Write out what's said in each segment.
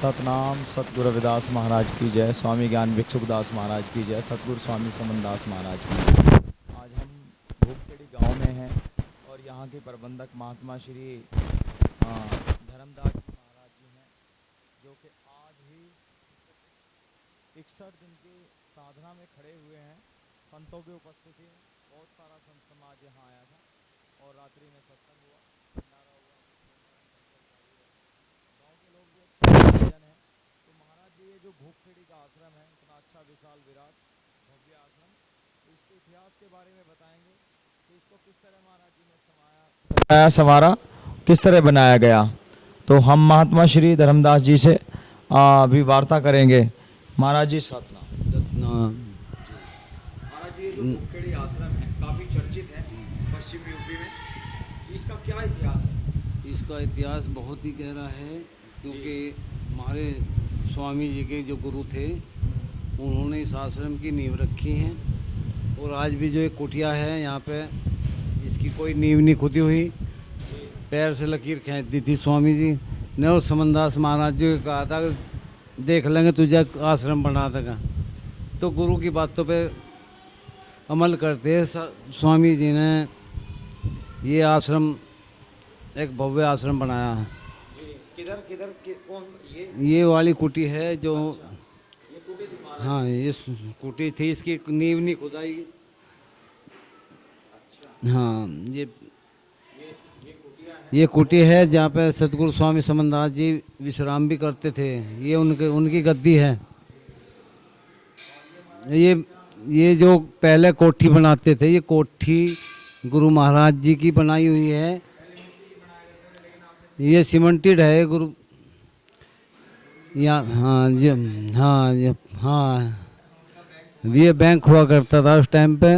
सतनाम सतगुरु रविदास महाराज की जय। स्वामी ज्ञान भिक्षुकदास महाराज की जय। सतगुरु स्वामी समनदास महाराज की जय। आज हम भूपखेड़ी गांव में हैं और यहाँ के प्रबंधक महात्मा श्री धर्मदास जी महाराज जी हैं, जो कि आज ही 61 दिन की साधना में खड़े हुए हैं। संतों की उपस्थिति में बहुत सारा संत समाज यहाँ आया था और रात्रि में सत्संग हुआ, भंडारा हुआ, गांव के लोग भी अच्छे जन हैं। तो महाराज जी, ये जो भूपखेड़ी का आश्रम है, इतना अच्छा विशाल विराट भव्य आश्रम, तो इसके इतिहास के बारे में बताएंगे कि इसको किस तरह महाराज जी ने संवारा, किस तरह बनाया गया। तो हम महात्मा श्री धर्मदास जी से अभी वार्ता करेंगे। महाराज जी सतनाम। महाराज जी, ये जो भूपखेड़ी आश्रम है काफ़ी चर्चित है पश्चिम यूपी में, इसका क्या इतिहास है? इसका इतिहास बहुत ही गहरा है, क्योंकि हमारे स्वामी जी के जो गुरु थे उन्होंने इस आश्रम की नींव रखी है। और आज भी जो एक कुटिया है यहाँ पे, इसकी कोई नींव नहीं खुदी हुई, पैर से लकीर खींच दी थी स्वामी जी ने। और समनदास महाराज जी को कहा था देख लेंगे तुझे आश्रम बना देगा। तो गुरु की बातों पे अमल करते स्वामी जी ने ये आश्रम, एक भव्य आश्रम बनाया है। किधर किधर कौन ये वाली कुटी है जो, ये कुटी थी महाराज? हाँ ये कुटी थी, इसकी नींव नहीं खुदाई। अच्छा। हाँ ये कुटिया है। ये कुटी है जहाँ पे सतगुरु स्वामी समनदास जी विश्राम भी करते थे। ये उनकी गद्दी है। ये जो पहले कोठी बनाते थे, ये कोठी गुरु महाराज जी की बनाई हुई है। ये सीमेंटेड है गुरु यहाँ। हाँ जी, हाँ ये बैंक हुआ करता था उस टाइम पे।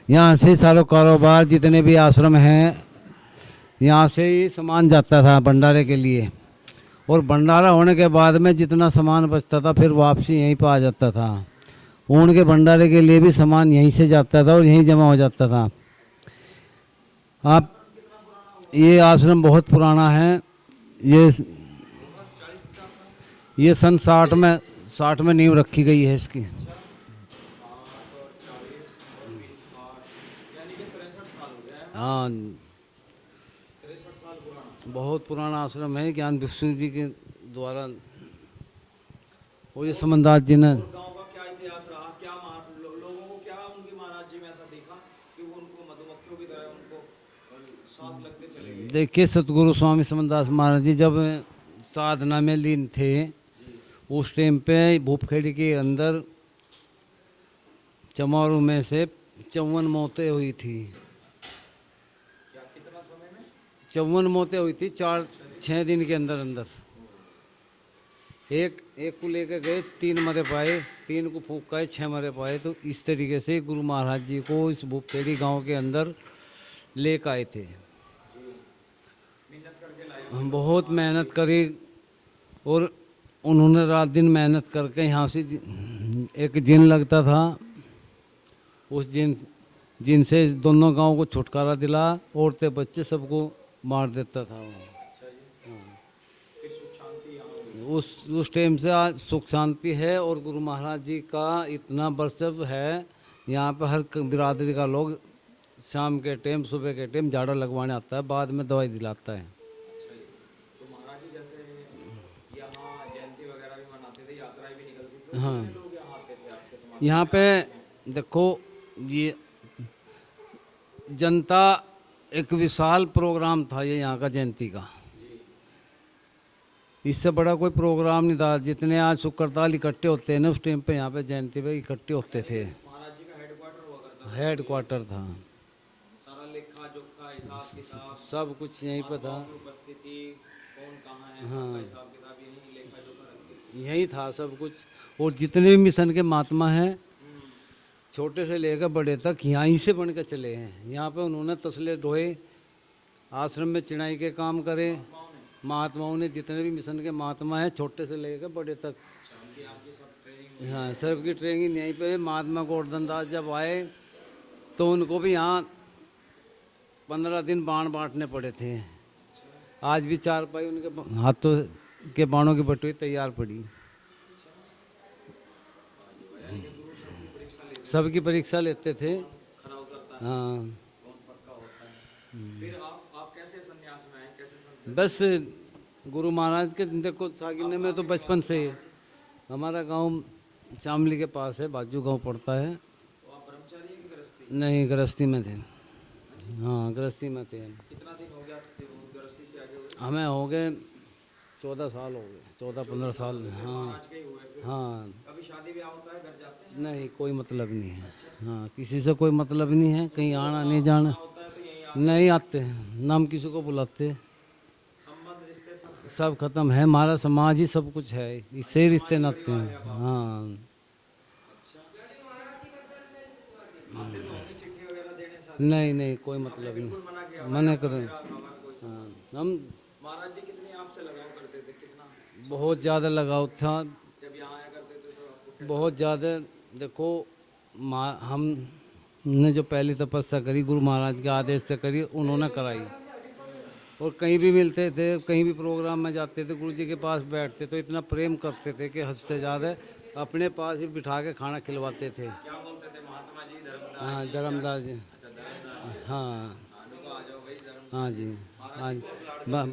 यहाँ से सारा कारोबार, जितने भी आश्रम हैं, यहाँ से ही सामान जाता था भंडारे के लिए। और भंडारा होने के बाद में जितना सामान बचता था फिर वापसी यहीं पर आ जाता था। ऊन के भंडारे के लिए भी सामान यहीं से जाता था और यहीं जमा हो जाता था। आप ये आश्रम बहुत पुराना है। ये सन 60 में नींव रखी गई है इसकी। हाँ, 63 साल पुराना। बहुत पुराना आश्रम है, ज्ञान भिक्षु जी के द्वारा। और ये समनदास जी ने, गांव का क्या इतिहास रहा, क्या लोगों को क्या उनकी महाराज जी में ऐसा देखा कि वो उनको मधुमक्खियों की तरह उनको साथ लगते चले गए? देखिए सतगुरु स्वामी समनदास महाराज जी जब साधना में लीन थे, उस टाइम पे भूपखेड़ी के अंदर चमारू में से 54 मौतें हुई थी। क्या कितना समय में? 54 मौतें हुई थी 4-6 दिन के अंदर अंदर। एक को लेकर गए, 3 मरे पाए, 3 को फूंक गए, 6 मरे पाए। तो इस तरीके से गुरु महाराज जी को इस भूपखेड़ी गांव के अंदर लेकर आए थे। बहुत मेहनत करी और उन्होंने रात दिन मेहनत करके यहाँ से एक जिन लगता था, उस जिन से दोनों गांव को छुटकारा दिला। औरतें बच्चे सबको मार देता था वो। उस टाइम से आज सुख शांति है। और गुरु महाराज जी का इतना वर्चस्व है यहाँ पे। हर बिरादरी का लोग शाम के टाइम, सुबह के टाइम झाड़ा लगवाने आता है, बाद में दवाई दिलाता है। तो महाराज जी जैसे यहाँ जयंती वगैरह भी मनाते थे, यात्राएं भी निकलती थी, हाँ, लोग यहाँ आते थे आपके समाज? यहाँ पे देखो, ये जनता, एक विशाल प्रोग्राम था ये यहाँ का जयंती का। इससे बड़ा कोई प्रोग्राम नहीं था। जितने आज शुक्रताल इकट्ठे होते हैं ना, उस टाइम पे यहाँ पे जयंती पे इकट्ठे होते थे। महाराज जी का हेडक्वार्टर हुआ करता था? हेडक्वार्टर था। सारा लेखा जोखा हिसाब किताब सब कुछ यहीं पे था। उपस्थिति कौन कहाँ है, हाँ, सबका हिसाब किताब यही लेखा जोखा रखते? यही था सब कुछ। और जितने भी मिशन के महात्मा हैं, छोटे से लेकर बड़े तक, यहीं से बन के चले हैं। यहाँ पे उन्होंने तसले ढोए, आश्रम में चिनाई के काम करे। महात्माओं ने, जितने भी मिशन के महात्मा हैं, छोटे से लेकर बड़े तक, हाँ सबकी ट्रेनिंग यहीं पे। महात्मा गोवर्धन दास जब आए तो उनको भी यहाँ 15 दिन बाण बांटने पड़े थे। आज भी 4 पाई उनके हाथों के बाणों की बटुई तैयार पड़ी। यानी कि गुरु सबकी परीक्षा लेते थे, सबकी परीक्षा लेते थे। खरा उतरता है, हाँ, कौन पक्का होता है। फिर आप कैसे संन्यास में आए, कैसे संत बस गुरु महाराज के देखो सागिने में तो बचपन से ही हमारा गांव शामली के पास है, बाजू गांव पड़ता है। तो आप ब्रह्मचारी की गृहस्थी? नहीं, गृहस्थी में थे। हाँ, गृहस्थी में थे हम। कितना दिन हो गया गृहस्थी के आगे हुए? हमें हो गए 14 साल हो गए, 14-15 साल। हाँ महाराज के ही हुए फिर? हाँ। कभी शादी ब्याह होता है, घर जाते हैं? नहीं, कोई मतलब नहीं है। हाँ, किसी से कोई मतलब नहीं है, कहीं आना नहीं जाना। होता है तो यहीं नहीं आते हैं, ना हम किसी को बुलाते। संबंध रिश्ते सब सब खत्म है, हमारा समाज ही सब कुछ है, इससे ही रिश्ते नाते हैं। हाँ। अच्छा। आते तो होंगे चिट्ठी वगैरह देने शादी? नहीं नहीं, कोई मतलब बिल्कुल नहीं। मना किया? मना करें। मेरा हमारा कोई संबंध? हाँ, हम महाराज जी कितने आपसे लगाव करते थे, कितना? बहुत ज़्यादा लगाव था, जब यहाँ आया करते थे तो आपको बहुत ज़्यादा। देखो, हमने जो पहली तपस्या करी गुरु महाराज के आदेश से करी, उन्होंने कराई। और कहीं भी मिलते थे, कहीं भी प्रोग्राम में जाते थे, गुरु जी के पास बैठते तो इतना प्रेम करते थे कि हद से ज़्यादा अपने पास ही बिठा के खाना खिलवाते थे। क्या बोलते थे? महात्मा जी, धर्मदास? हाँ, धर्मदास जी। अच्छा, धर्मदास। हाँ तो आ जाओ भाई धर्मदास। हाँ जी। हाँ जी,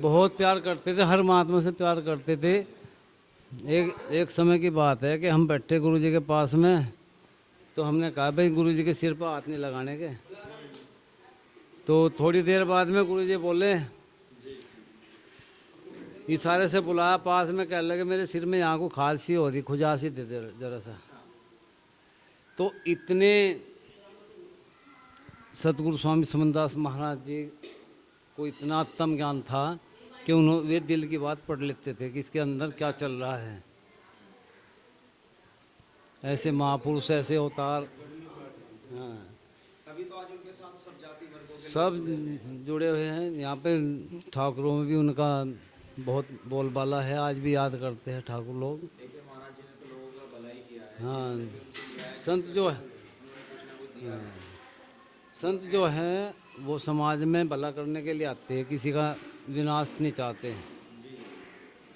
बहुत प्यार करते थे, हर महात्मा से प्यार करते थे। एक समय की बात है कि हम बैठे गुरु जी के पास में, तो हमने कहा भाई गुरु जी के सिर पर हाथ नहीं लगाने के। तो थोड़ी देर बाद में गुरु जी बोले, इशारे से बुलाया पास में, कहने लगे मेरे सिर में यहाँ को खांसी हो रही, खुजासी दे दे जरा सा। तो इतने सतगुरु स्वामी समनदास महाराज जी को इतना उत्तम ज्ञान था कि उन्होंने वे दिल की बात पढ़ लेते थे कि इसके अंदर क्या चल रहा है। ऐसे महापुरुष, ऐसे अवतार। हाँ, तभी तो आज उनके साथ सब जाति वर्गों के सब जुड़े हुए हैं। यहाँ पे ठाकुरों में भी उनका बहुत बोलबाला है, आज भी याद करते हैं ठाकुर लोग। देखिए महाराज जी ने तो लोगों का भला ही किया है। हाँ, संत जो है, संत जो है वो समाज में भला करने के लिए आते हैं, किसी का विनाश नहीं चाहते।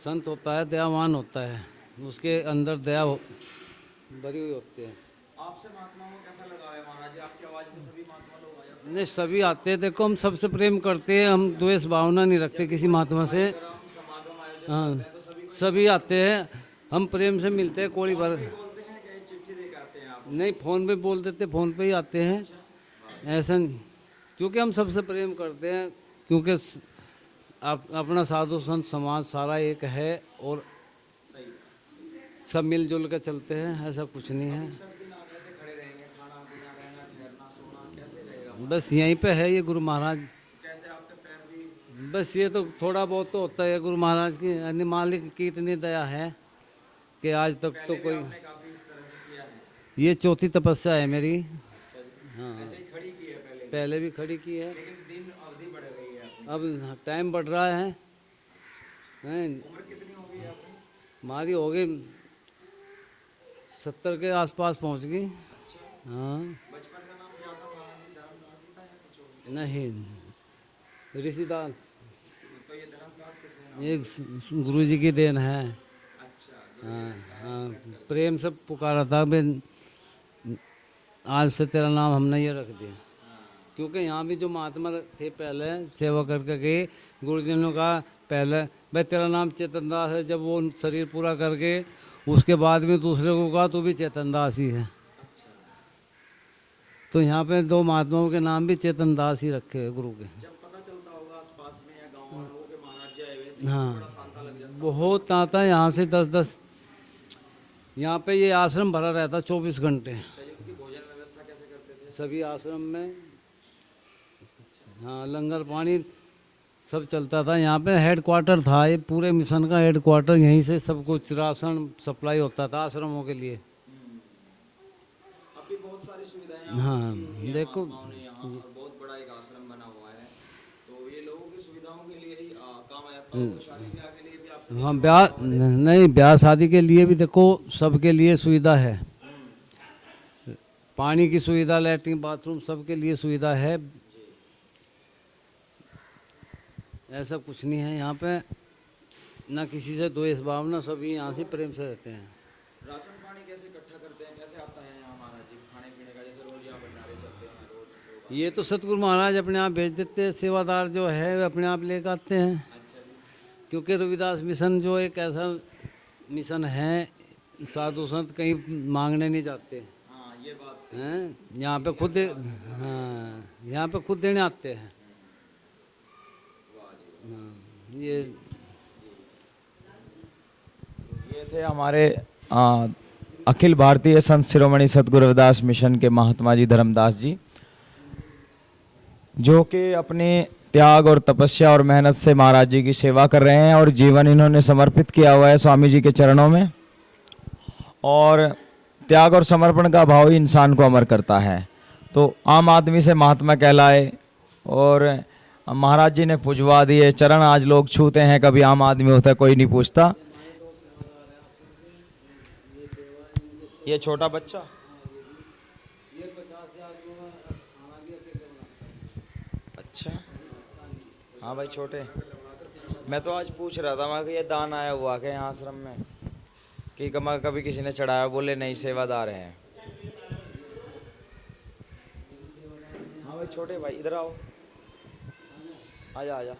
संत होता है दयावान होता है, उसके अंदर दया भरी हुई होती है। आपसे महात्माओं को कैसा लगा है महाराज जी? आपकी आवाज में सभी महात्मा लोग आ जाते नहीं, सभी आते हैं। देखो, हम सबसे प्रेम करते हैं, हम द्वेष भावना नहीं रखते किसी महात्मा से। हैं? हम समागम आयोजन हाँ, करते हैं तो सभी सभी आते हैं, हम प्रेम से मिलते हैं। कोई बार बोलते हैं कि चिट्ठी दे के आते हैं आप? नहीं, फ़ोन पे बोल देते, फ़ोन पे ही आते हैं। ऐसा नहीं, क्योंकि हम सबसे प्रेम करते हैं, क्योंकि अपना साधु संत समाज सारा एक है और सही। सब मिलजुल के चलते हैं, ऐसा कुछ नहीं है। सब दिन आप कैसे खड़े रहेंगे? खाना पीना, रहना ठहरना सोना कैसे रहेगा? बस यहीं पे है ये गुरु महाराज। कैसे आपके पैर भी? बस ये तो थोड़ा बहुत तो होता है गुरु महाराज की, यानी मालिक की इतनी दया है कि आज तक तो पहले भी कोई। आपने काफी इस तरह से किया है? ये चौथी तपस्या है मेरी। अच्छा जी। हाँ, ऐसे ही खड़ी की है पहले? पहले भी खड़ी की है, लेकिन दिन अवधि बढ़ रही है अपनी। अब टाइम बढ़ रहा है। उम्र कितनी हो गई है आपकी? हमारी हो गई 70 के आसपास पहुंच गई। हाँ। बचपन का नाम क्या था महाराज जी? धर्मदास ही था या कुछ और? नहीं, ऋषिदास। तो ये धर्मदास किसने नाम? एक गुरु जी की देन है। अच्छा। हाँ हाँ, प्रेम से पुकारा था बे, आज से तेरा नाम हमने ये रख दिया। क्योंकि यहाँ भी जो महात्मा थे पहले सेवा करके गए, गुरु जी ने कहा पहले भाई तेरा नाम चेतन दास है। जब वो शरीर पूरा करके उसके बाद में दूसरे को कहा तो भी चेतन दास ही है। तो यहाँ पे दो महात्माओं के नाम भी चेतन दास ही रखे हैं गुरु के। जब पता चलता होगा आसपास में या गांव वालों के महाराज जी आए हुए थे, हाँ, बड़ा तांता लग जाता? बहुत आता है यहाँ से 10-10। यहाँ पे ये आश्रम भरा रहता 24 घंटे। अच्छा जी। उनकी भोजन व्यवस्था कैसे करते थे? सभी आश्रम में हाँ, लंगर पानी सब चलता था। यहाँ पे हेड क्वार्टर था, ये पूरे मिशन का हेड क्वार्टर, यहीं से सब कुछ राशन सप्लाई होता था आश्रमों के लिए। अब भी बहुत सारी सुविधाएं हाँ, की हैं देखो, महात्माओं ने यहाँ, और बहुत बड़ा एक आश्रम बना हुआ है। तो ये लोगों की सुविधाओं के लिए ही काम आता है। तो शादी ब्याह के लिए भी आपसे हाँ, ब्याह नहीं, ब्याह शादी के लिए भी देखो सबके लिए सुविधा है। पानी की सुविधा, लैट्रिन बाथरूम सबके लिए सुविधा है। ऐसा कुछ नहीं है यहाँ पे। ना किसी से द्वेष भावना, सभी यहाँ से प्रेम से रहते हैं। राशन पानी कैसे इकट्ठा करते हैं, कैसे आता है यहाँ महाराज जी खाने पीने का, जैसे रोज यहाँ भंडारे चलते हैं रोज? ये तो सतगुरु महाराज अपने आप भेज देते हैं, सेवादार जो है वे अपने आप लेकर आते हैं। अच्छा जी। क्योंकि रविदास मिशन जो एक ऐसा मिशन है, साधु संत कहीं मांगने नहीं जाते हाँ ये बात सही। हैं, यहाँ पे खुद हाँ, यहाँ पे खुद देने आते हैं। वाह जी। हाँ, ये थे हमारे अखिल भारतीय संत शिरोमणि सतगुरु रविदास मिशन के महात्मा जी धर्मदास जी, जो कि अपने त्याग और तपस्या और मेहनत से महाराज जी की सेवा कर रहे हैं और जीवन इन्होंने समर्पित किया हुआ है स्वामी जी के चरणों में। और त्याग और समर्पण का भाव ही इंसान को अमर करता है। तो आम आदमी से महात्मा कहलाए और महाराज जी ने पुजवा दिए चरण, आज लोग छूते हैं, कभी आम आदमी होता है कोई नहीं पूछता। ये छोटा बच्चा, अच्छा हाँ भाई छोटे। मैं तो आज पूछ रहा था, मैं कि ये दान आया हुआ क्या यहाँ आश्रम में, कि कभी किसी ने चढ़ाया? बोले नहीं, सेवादार हैं। हाँ भाई छोटे भाई इधर आओ, आजा आजा।